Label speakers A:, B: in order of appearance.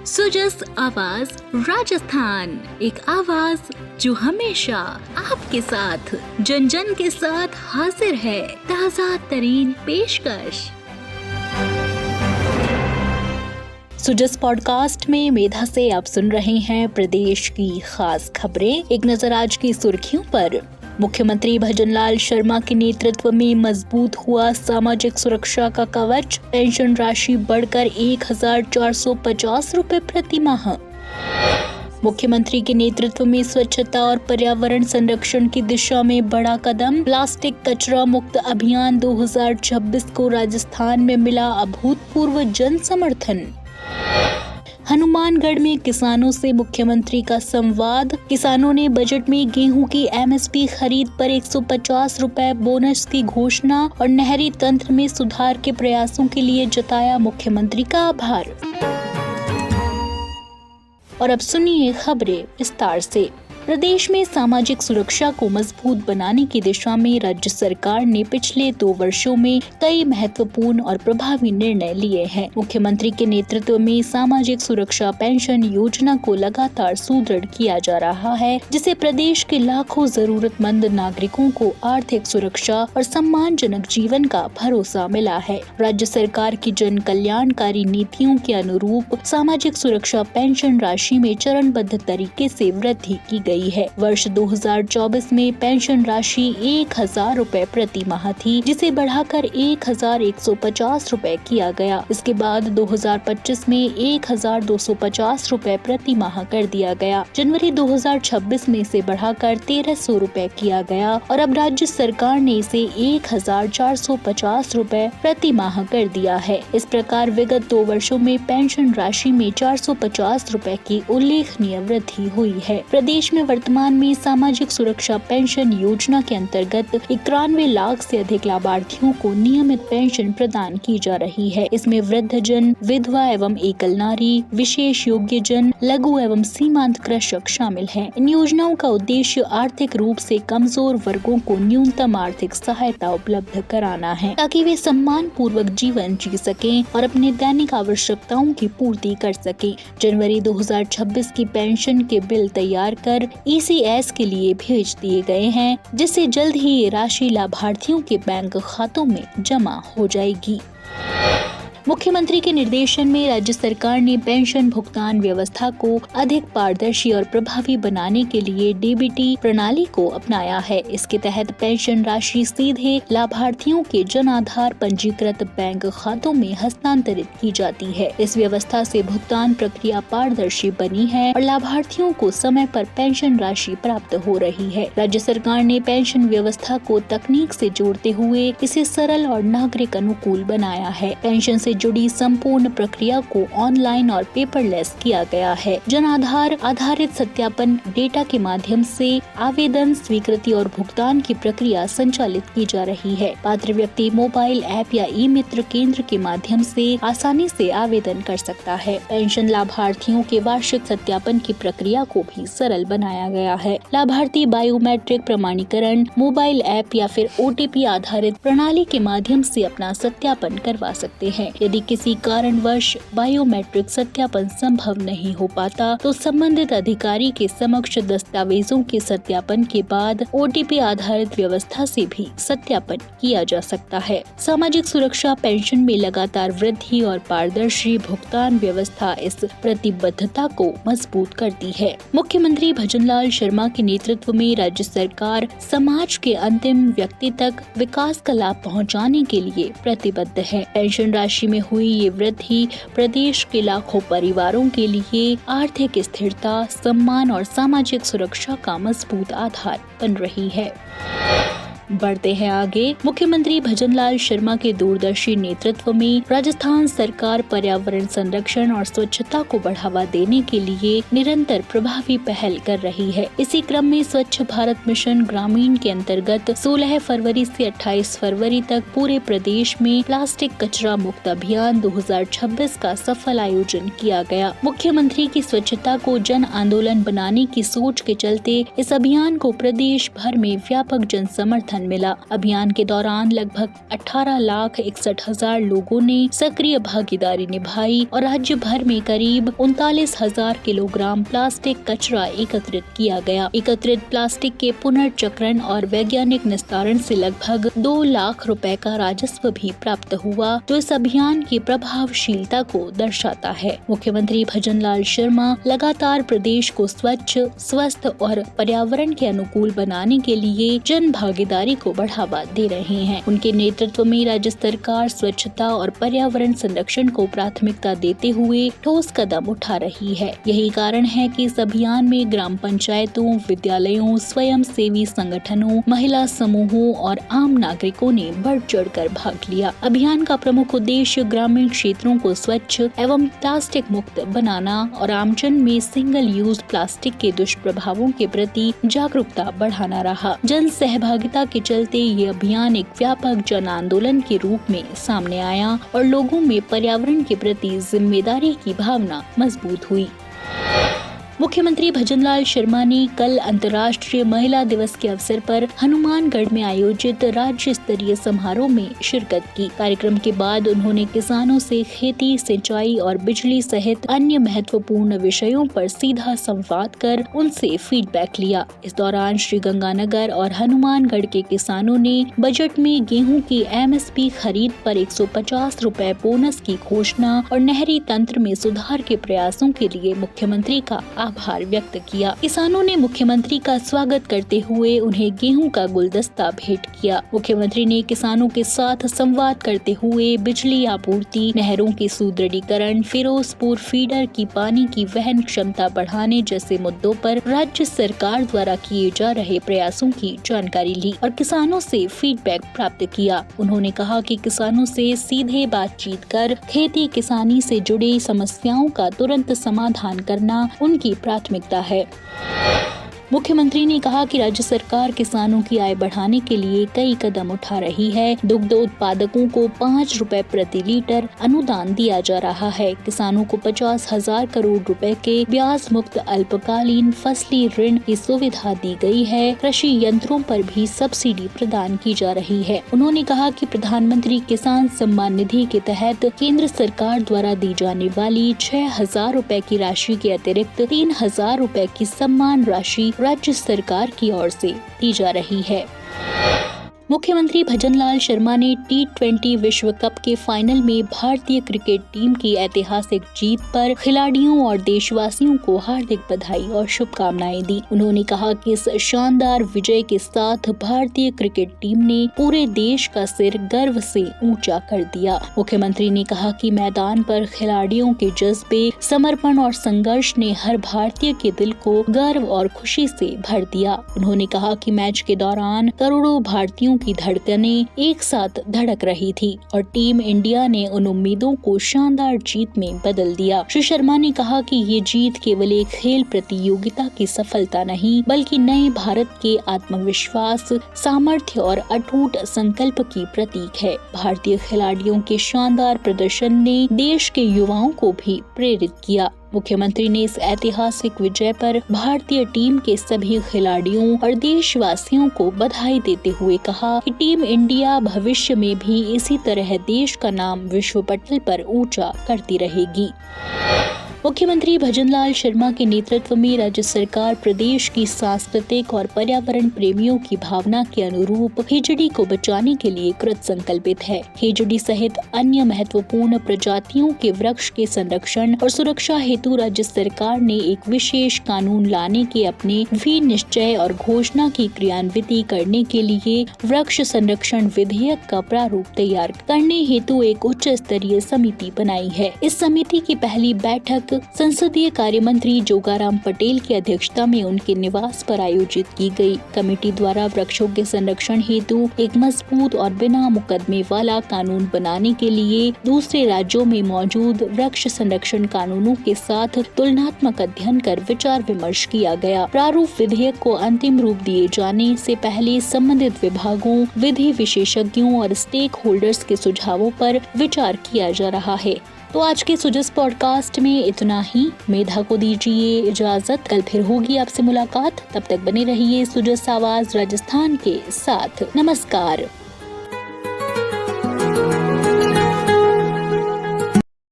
A: सुजस आवाज राजस्थान, एक आवाज जो हमेशा आपके साथ, जन जन के साथ हाजिर है। ताजा तरीन पेशकश। सुजस पॉडकास्ट में मेधा से आप सुन रहे हैं प्रदेश की खास खबरें। एक नजर आज की सुर्खियों पर। मुख्यमंत्री भजनलाल शर्मा के नेतृत्व में मजबूत हुआ सामाजिक सुरक्षा का कवच, पेंशन राशि बढ़कर 1450 रुपए प्रति माह। मुख्यमंत्री के नेतृत्व में स्वच्छता और पर्यावरण संरक्षण की दिशा में बड़ा कदम, प्लास्टिक कचरा मुक्त अभियान 2026 को राजस्थान में मिला अभूतपूर्व जन समर्थन। हनुमानगढ़ में किसानों से मुख्यमंत्री का संवाद, किसानों ने बजट में गेहूं की एमएसपी खरीद पर 150 रुपए बोनस की घोषणा और नहरी तंत्र में सुधार के प्रयासों के लिए जताया मुख्यमंत्री का आभार। और अब सुनिए खबरें विस्तार से। प्रदेश में सामाजिक सुरक्षा को मजबूत बनाने की दिशा में राज्य सरकार ने पिछले 2 वर्षों में कई महत्वपूर्ण और प्रभावी निर्णय लिए हैं। मुख्यमंत्री के नेतृत्व में सामाजिक सुरक्षा पेंशन योजना को लगातार सुदृढ़ किया जा रहा है, जिसे प्रदेश के लाखों जरूरतमंद नागरिकों को आर्थिक सुरक्षा और सम्मानजनक जीवन का भरोसा मिला है। राज्य सरकार की जन कल्याणकारी नीतियों के अनुरूप सामाजिक सुरक्षा पेंशन राशि में चरणबद्ध तरीके से वृद्धि की गई है। वर्ष 2024 में पेंशन राशि 1000 रुपए प्रति माह थी, जिसे बढ़ाकर 1150 रुपए किया गया। इसके बाद 2025 में 1250 रुपए प्रति माह कर दिया गया। जनवरी 2026 में इसे बढ़ाकर 1300 रुपए किया गया और अब राज्य सरकार ने इसे 1450 रुपए प्रति माह कर दिया है। इस प्रकार विगत 2 वर्षों में पेंशन राशि में 450 रुपए की उल्लेखनीय वृद्धि हुई है। प्रदेश में वर्तमान में सामाजिक सुरक्षा पेंशन योजना के अंतर्गत 91 लाख से अधिक लाभार्थियों को नियमित पेंशन प्रदान की जा रही है। इसमें वृद्धजन, विधवा एवं एकल नारी, विशेष योग्य जन, लघु एवं सीमांत कृषक शामिल हैं। इन योजनाओं का उद्देश्य आर्थिक रूप से कमजोर वर्गों को न्यूनतम आर्थिक सहायता उपलब्ध कराना है, ताकि वे सम्मान पूर्वक जीवन जी सकें और अपने दैनिक आवश्यकताओं की पूर्ति कर सकें। जनवरी 2026 की पेंशन के बिल तैयार कर ECS के लिए भेज दिए गए हैं, जिससे जल्द ही ये राशि लाभार्थियों के बैंक खातों में जमा हो जाएगी। मुख्यमंत्री के निर्देशन में राज्य सरकार ने पेंशन भुगतान व्यवस्था को अधिक पारदर्शी और प्रभावी बनाने के लिए DBT प्रणाली को अपनाया है। इसके तहत पेंशन राशि सीधे लाभार्थियों के जन आधार पंजीकृत बैंक खातों में हस्तांतरित की जाती है। इस व्यवस्था से भुगतान प्रक्रिया पारदर्शी बनी है और लाभार्थियों को समय पर पेंशन राशि प्राप्त हो रही है। राज्य सरकार ने पेंशन व्यवस्था को तकनीक से जोड़ते हुए इसे सरल और नागरिक अनुकूल बनाया है। पेंशन से जुड़ी संपूर्ण प्रक्रिया को ऑनलाइन और पेपरलेस किया गया है। जन आधार आधारित सत्यापन डेटा के माध्यम से आवेदन, स्वीकृति और भुगतान की प्रक्रिया संचालित की जा रही है। पात्र व्यक्ति मोबाइल ऐप या ई-मित्र केंद्र के माध्यम से आसानी से आवेदन कर सकता है। पेंशन लाभार्थियों के वार्षिक सत्यापन की प्रक्रिया को भी सरल बनाया गया है। लाभार्थी बायोमेट्रिक प्रमाणीकरण, मोबाइल ऐप या फिर OTP आधारित प्रणाली के माध्यम से अपना सत्यापन करवा सकते हैं। यदि किसी कारणवश बायोमेट्रिक सत्यापन संभव नहीं हो पाता, तो संबंधित अधिकारी के समक्ष दस्तावेजों के सत्यापन के बाद OTP आधारित व्यवस्था से भी सत्यापन किया जा सकता है। सामाजिक सुरक्षा पेंशन में लगातार वृद्धि और पारदर्शी भुगतान व्यवस्था इस प्रतिबद्धता को मजबूत करती है। मुख्यमंत्री भजनलाल शर्मा के नेतृत्व में राज्य सरकार समाज के अंतिम व्यक्ति तक विकास का लाभ पहुँचाने के लिए प्रतिबद्ध है। पेंशन राशि में हुई ये वृद्धि प्रदेश के लाखों परिवारों के लिए आर्थिक स्थिरता, सम्मान और सामाजिक सुरक्षा का मजबूत आधार बन रही है। बढ़ते हैं आगे। मुख्यमंत्री भजनलाल शर्मा के दूरदर्शी नेतृत्व में राजस्थान सरकार पर्यावरण संरक्षण और स्वच्छता को बढ़ावा देने के लिए निरंतर प्रभावी पहल कर रही है। इसी क्रम में स्वच्छ भारत मिशन ग्रामीण के अंतर्गत 16 फरवरी से 28 फरवरी तक पूरे प्रदेश में प्लास्टिक कचरा मुक्त अभियान 2026 का सफल आयोजन किया गया। मुख्यमंत्री की स्वच्छता को जन आंदोलन बनाने की सोच के चलते इस अभियान को प्रदेश भर में व्यापक जन समर्थन समर्थन मिला। अभियान के दौरान लगभग 18,61,000 लोगों ने सक्रिय भागीदारी निभाई और राज्य भर में करीब 39,000 किलोग्राम प्लास्टिक कचरा एकत्रित किया गया। एकत्रित प्लास्टिक के पुनर्चक्रण और वैज्ञानिक निस्तारण से लगभग 2 लाख रुपए का राजस्व भी प्राप्त हुआ, जो इस अभियान की प्रभावशीलता को दर्शाता है। मुख्यमंत्री भजनलाल शर्मा लगातार प्रदेश को स्वच्छ, स्वस्थ और पर्यावरण के अनुकूल बनाने के लिए जन भागीदारी को बढ़ावा दे रहे हैं। उनके नेतृत्व में राज्य सरकार स्वच्छता और पर्यावरण संरक्षण को प्राथमिकता देते हुए ठोस कदम उठा रही है। यही कारण है कि इस अभियान में ग्राम पंचायतों, विद्यालयों, स्वयं सेवी संगठनों, महिला समूहों और आम नागरिकों ने बढ़ चढ़कर भाग लिया। अभियान का प्रमुख उद्देश्य ग्रामीण क्षेत्रों को स्वच्छ एवं प्लास्टिक मुक्त बनाना और आमजन में सिंगल यूज प्लास्टिक के दुष्प्रभावों के प्रति जागरूकता बढ़ाना रहा। जन सहभागिता के चलते ये अभियान एक व्यापक जन आंदोलन के रूप में सामने आया और लोगों में पर्यावरण के प्रति जिम्मेदारी की भावना मजबूत हुई। मुख्यमंत्री भजनलाल शर्मा ने कल अंतर्राष्ट्रीय महिला दिवस के अवसर पर हनुमानगढ़ में आयोजित राज्य स्तरीय समारोह में शिरकत की। कार्यक्रम के बाद उन्होंने किसानों से खेती, सिंचाई और बिजली सहित अन्य महत्वपूर्ण विषयों पर सीधा संवाद कर उनसे फीडबैक लिया। इस दौरान श्रीगंगानगर और हनुमानगढ़ के किसानों ने बजट में गेहूं की MSP खरीद पर 150 रुपए बोनस की घोषणा और नहरी तंत्र में सुधार के प्रयासों के लिए मुख्यमंत्री का आभार व्यक्त किया। किसानों ने मुख्यमंत्री का स्वागत करते हुए उन्हें गेहूं का गुलदस्ता भेंट किया। मुख्यमंत्री ने किसानों के साथ संवाद करते हुए बिजली आपूर्ति, नहरों की सुदृढ़ीकरण, फिरोजपुर फीडर की पानी की वहन क्षमता बढ़ाने जैसे मुद्दों पर राज्य सरकार द्वारा किए जा रहे प्रयासों की जानकारी ली और किसानों से फीडबैक प्राप्त किया। उन्होंने कहा कि किसानों से सीधे बातचीत कर खेती किसानी से जुड़ी समस्याओं का तुरंत समाधान करना उनकी प्राथमिकता है। मुख्यमंत्री ने कहा कि राज्य सरकार किसानों की आय बढ़ाने के लिए कई कदम उठा रही है। दुग्ध उत्पादकों को 5 रुपए प्रति लीटर अनुदान दिया जा रहा है। किसानों को 50,000 करोड़ रुपए के ब्याज मुक्त अल्पकालीन फसली ऋण की सुविधा दी गई है। कृषि यंत्रों पर भी सब्सिडी प्रदान की जा रही है। उन्होंने कहा कि प्रधानमंत्री किसान सम्मान निधि के तहत केंद्र सरकार द्वारा दी जाने वाली 6,000 रुपए की राशि के अतिरिक्त 3,000 रुपए की सम्मान राशि राज्य सरकार की ओर से दी जा रही है। मुख्यमंत्री भजनलाल शर्मा ने T20 विश्व कप के फाइनल में भारतीय क्रिकेट टीम की ऐतिहासिक जीत पर खिलाड़ियों और देशवासियों को हार्दिक बधाई और शुभकामनाएं दी। उन्होंने कहा कि इस शानदार विजय के साथ भारतीय क्रिकेट टीम ने पूरे देश का सिर गर्व से ऊंचा कर दिया। मुख्यमंत्री ने कहा कि मैदान पर खिलाड़ियों के जज्बे, समर्पण और संघर्ष ने हर भारतीय के दिल को गर्व और खुशी से भर दिया। उन्होंने कहा कि मैच के दौरान करोड़ों भारतीयों की धड़कनें एक साथ धड़क रही थी और टीम इंडिया ने उन उम्मीदों को शानदार जीत में बदल दिया। श्री शर्मा ने कहा कि ये जीत केवल एक खेल प्रतियोगिता की सफलता नहीं, बल्कि नए भारत के आत्मविश्वास, सामर्थ्य और अटूट संकल्प की प्रतीक है। भारतीय खिलाड़ियों के शानदार प्रदर्शन ने देश के युवाओं को भी प्रेरित किया। मुख्यमंत्री ने इस ऐतिहासिक विजय पर भारतीय टीम के सभी खिलाड़ियों और देशवासियों को बधाई देते हुए कहा कि टीम इंडिया भविष्य में भी इसी तरह देश का नाम विश्व पटल पर ऊंचा करती रहेगी। मुख्यमंत्री भजनलाल शर्मा के नेतृत्व में राज्य सरकार प्रदेश की सांस्कृतिक और पर्यावरण प्रेमियों की भावना के अनुरूप खेजड़ी को बचाने के लिए कृत संकल्पित है। खेजड़ी सहित अन्य महत्वपूर्ण प्रजातियों के वृक्ष के संरक्षण और सुरक्षा हेतु राज्य सरकार ने एक विशेष कानून लाने के अपने विनिश्चय और घोषणा की क्रियान्विति करने के लिए वृक्ष संरक्षण विधेयक का प्रारूप तैयार करने हेतु एक उच्च स्तरीय समिति बनाई है। इस समिति की पहली बैठक संसदीय कार्य मंत्री जोगाराम पटेल की अध्यक्षता में उनके निवास पर आयोजित की गई। कमेटी द्वारा वृक्षों के संरक्षण हेतु एक मजबूत और बिना मुकदमे वाला कानून बनाने के लिए दूसरे राज्यों में मौजूद वृक्ष संरक्षण कानूनों के साथ तुलनात्मक अध्ययन कर विचार विमर्श किया गया। प्रारूप विधेयक को अंतिम रूप दिए जाने से पहले संबंधित विभागों, विधि विशेषज्ञों और स्टेक होल्डर्स के सुझावों पर विचार किया जा रहा है। तो आज के सुजस पॉडकास्ट में इतना ही। मेधा को दीजिए इजाजत, कल फिर होगी आपसे मुलाकात। तब तक बने रहिए सुजस आवाज राजस्थान के साथ। नमस्कार।